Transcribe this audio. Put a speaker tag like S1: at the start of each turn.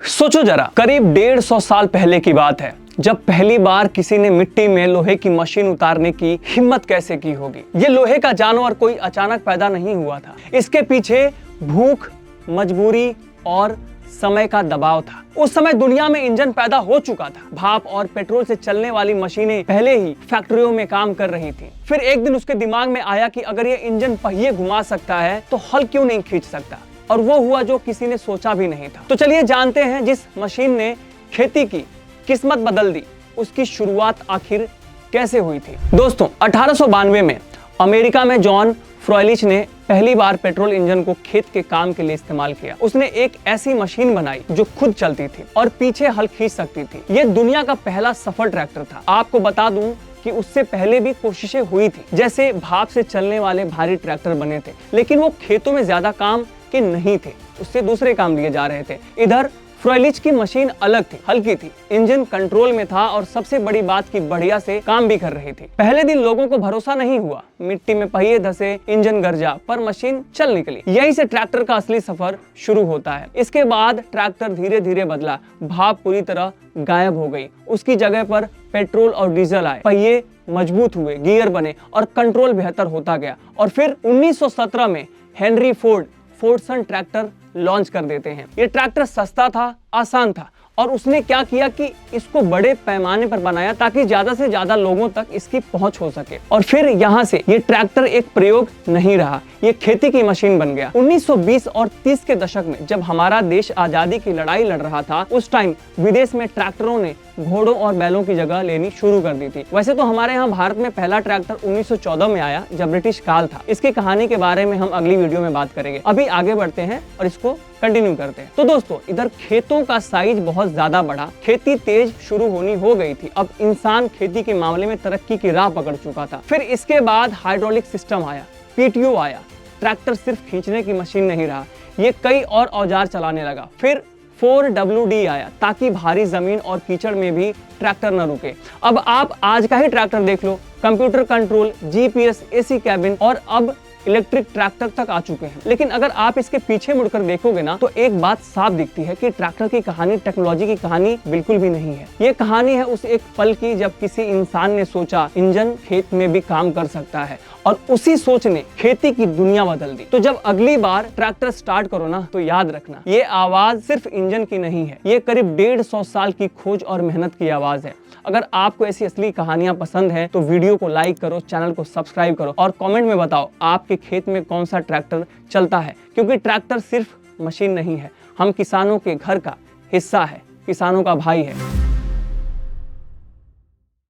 S1: सोचो जरा, करीब 150 साल पहले की बात है जब पहली बार किसी ने मिट्टी में लोहे की मशीन उतारने की हिम्मत कैसे की होगी। ये लोहे का जानवर कोई अचानक पैदा नहीं हुआ था। इसके पीछे भूख, मजबूरी और समय का दबाव था। उस समय दुनिया में इंजन पैदा हो चुका था। भाप और पेट्रोल से चलने वाली मशीनें पहले ही फैक्ट्रियों में काम कर रही थी। फिर एक दिन उसके दिमाग में आया कि अगर ये इंजन पहिए घुमा सकता है तो हल क्यों नहीं खींच सकता। और वो हुआ जो किसी ने सोचा भी नहीं था। तो चलिए जानते हैं जिस मशीन ने खेती की किस्मत बदल दी, उसकी शुरुआत आखिर कैसे हुई थी। दोस्तों, 1892 में अमेरिका में जॉन फ्रॉयलिच ने पहली बार पेट्रोल इंजन को खेत के काम के लिए इस्तेमाल किया। उसने एक ऐसी मशीन बनाई जो खुद चलती थी और पीछे हल खींच सकती थी। यह दुनिया का पहला सफल ट्रैक्टर था। आपको बता दूं कि उससे पहले भी कोशिशें हुई थी, जैसे भाप से चलने वाले भारी ट्रैक्टर बने थे, लेकिन वो खेतों में ज्यादा काम के नहीं थे, उससे दूसरे काम लिए जा रहे थे। इधर फ्रॉयलिच की मशीन अलग थी, हल्की थी, इंजन कंट्रोल में था और सबसे बड़ी बात की बढ़िया से काम भी कर रही थी। पहले दिन लोगों को भरोसा नहीं हुआ, मिट्टी में पहिए धसे, इंजन गरजा, पर मशीन चल निकली। यहीं से ट्रैक्टर का असली सफर शुरू होता है। इसके बाद ट्रैक्टर धीरे धीरे बदला, भाप पूरी तरह गायब हो गई, उसकी जगह पर पेट्रोल और डीजल आए, पहिए मजबूत हुए, गियर बने और कंट्रोल बेहतर होता गया। और फिर 1917 में हेनरी फोर्डसन ट्रैक्टर लॉन्च कर देते हैं। ये ट्रैक्टर सस्ता था, आसान था और उसने क्या किया कि इसको बड़े पैमाने पर बनाया ताकि ज्यादा से ज्यादा लोगों तक इसकी पहुंच हो सके। और फिर यहाँ से ये ट्रैक्टर एक प्रयोग नहीं रहा, ये खेती की मशीन बन गया। 1920 और 30 के दशक में जब हमारा देश आजादी की लड़ाई लड़ रहा था, उस टाइम विदेश में ट्रैक्टरों ने घोड़ों और बैलों की जगह लेनी शुरू कर दी थी। वैसे तो हमारे यहाँ भारत में पहला ट्रैक्टर 1914 में आया जब ब्रिटिश काल था। इसकी कहानी के बारे में हम अगली वीडियो में बात करेंगे। अभी आगे बढ़ते हैं और इसको कंटिन्यू करते हैं। तो दोस्तों, इधर खेतों का साइज बहुत ज्यादा बढ़ा, खेती तेज शुरू होनी हो गई थी। अब इंसान खेती के मामले में तरक्की की राह पकड़ चुका था। फिर इसके बाद हाइड्रोलिक सिस्टम आया, पीटीओ आया। ट्रैक्टर सिर्फ खींचने की मशीन नहीं रहा, ये कई और औजार चलाने लगा। फिर 4WD आया ताकि भारी जमीन और कीचड़ में भी ट्रैक्टर न रुके। अब आप आज का ही ट्रैक्टर देख लो, computer control, GPS, AC cabin और अब इलेक्ट्रिक ट्रैक्टर तक आ चुके हैं। लेकिन अगर आप इसके पीछे मुड़कर देखोगे ना, तो एक बात साफ दिखती है कि ट्रैक्टर की कहानी टेक्नोलॉजी की कहानी बिल्कुल भी नहीं है। ये कहानी है उस एक पल की जब किसी इंसान ने सोचा इंजन खेत में भी काम कर सकता है, और उसी सोच ने खेती की दुनिया बदल दी। तो जब अगली बार ट्रैक्टर स्टार्ट करो ना, तो याद रखना, ये आवाज सिर्फ इंजन की नहीं है, ये करीब 150 साल की खोज और मेहनत की आवाज है। अगर आपको ऐसी असली कहानियां पसंद है तो वीडियो को लाइक करो, चैनल को सब्सक्राइब करो और कमेंट में बताओ आपके खेत में कौन सा ट्रैक्टर चलता है। क्योंकि ट्रैक्टर सिर्फ मशीन नहीं है, हम किसानों के घर का हिस्सा है, किसानों का भाई है।